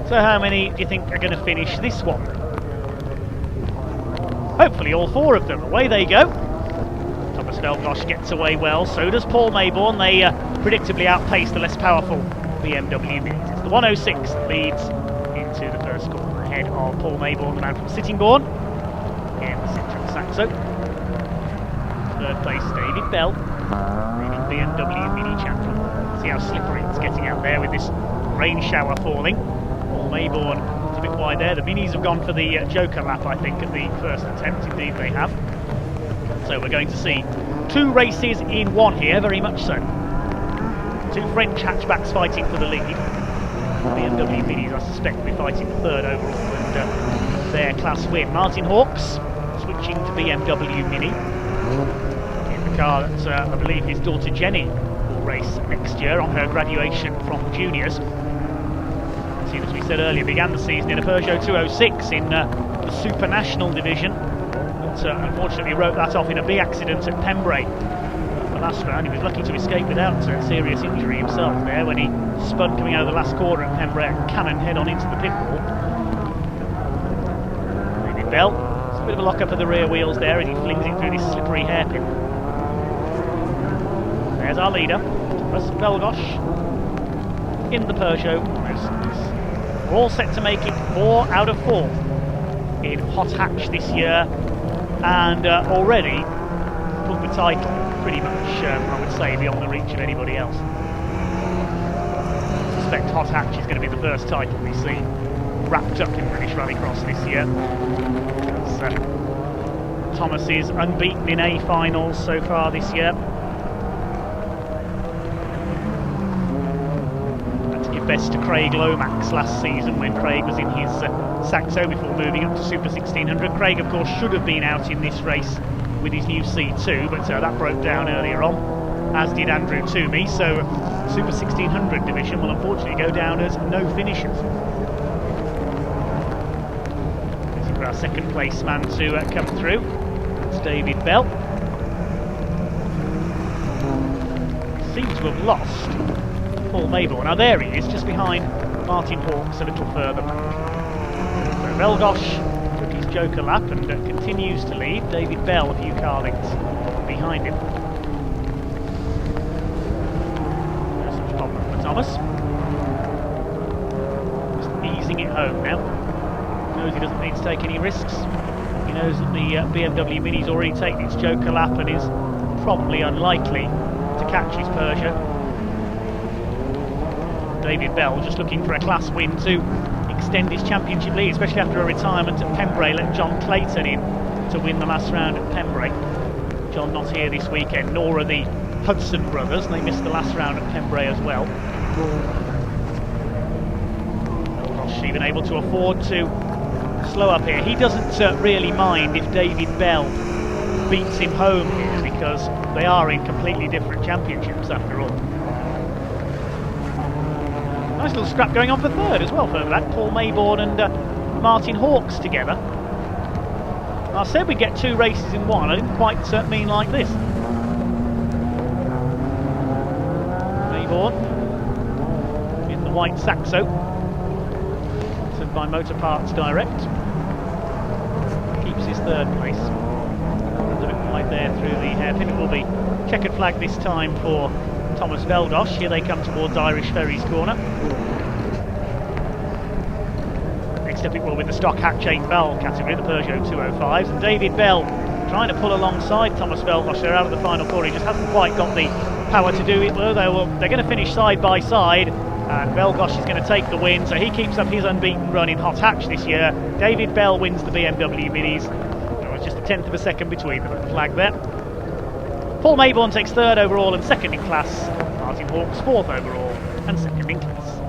So how many do you think are going to finish this one? Hopefully all 4 of them. Away they go. Thomas Velgosh gets away well, so does Paul Maybourne. They predictably outpace the less powerful BMW Minis. It's the 106 that leads into the first corner, ahead of Paul Maybourne, the man from Sittingbourne, in the Citroen Saxo. Third place, David Bell, leading BMW Mini champion. See how slippery it's getting out there with this rain shower falling. Paul Maybourne is a bit wide there. The Minis have gone for the Joker lap, I think, at the first attempt. Indeed they have. So we're going to see 2 races in one here, very much so. 2 French hatchbacks fighting for the lead. BMW Minis, I suspect, will be fighting the third overall and their class win. Martin Hawks switching to BMW Mini in the car that I believe his daughter Jenny will race next year on her graduation from juniors. As we said earlier, began the season in a Peugeot 206 in the Super National division, but unfortunately wrote that off in a B accident at Pembrey. The last round, he was lucky to escape without serious injury himself there when he spun coming out of the last corner at Pembrey and cannon head on into the pit wall. David Bell, it's a bit of a lock up of the rear wheels there and he flings it through this slippery hairpin. There's our leader, Thomas Velgosh, in the Peugeot 106. We're all set to make it 4 out of 4 in hot hatch this year, and already put the title pretty much, I would say, beyond the reach of anybody else. I suspect hot hatch is going to be the first title we see wrapped up in British Rallycross this year. Thomas is unbeaten in A finals so far this year. Best to Craig Lomax last season when Craig was in his Saxo before moving up to Super 1600. Craig, of course, should have been out in this race with his new C2, but that broke down earlier on, as did Andrew Toomey. So Super 1600 division will unfortunately go down as no finishers. Waiting for our second place man to come through. It's David Bell. Seems to have lost Paul Maybourne. Now there he is, just behind Martin Hawks a little further back. So Velgosh took his Joker lap and continues to lead. David Bell a few car lengths behind him. No such problem for Thomas. Just easing it home now. Knows he doesn't need to take any risks. He knows that the BMW Mini's already taken its Joker lap and is probably unlikely to catch his Peugeot. David Bell just looking for a class win to extend his championship lead, especially after a retirement at Pembrey. Let John Clayton in to win the last round at Pembrey. John not here this weekend, nor are the Hudson brothers. They missed the last round at Pembrey as well. Not even able to afford to slow up here. He doesn't really mind if David Bell beats him home here because they are in completely different championships after all. Nice little scrap going on for third as well further back. Paul Maybourne and Martin Hawks together. I said we'd get 2 races in one. I didn't quite mean like this. Maybourne in the white Saxo, sent by Motor Parts Direct. Keeps his third place. Runs a bit wide there through the hairpin. It will be checkered flag this time for Thomas Velgosh. Here they come towards Irish Ferries corner. Next up it will be the stock hatch 8 valve category, the Peugeot 205s, and David Bell trying to pull alongside Thomas Velgosh. They're out of the final corner. He just hasn't quite got the power to do it. Well, they're going to finish side by side, and Velgosh is going to take the win, so he keeps up his unbeaten run in hot hatch this year. David Bell wins the BMW Minis. There was just a tenth of a second between them at the flag there. Paul Maybourne takes third overall and second in class. Martin Hawks fourth overall and second in class.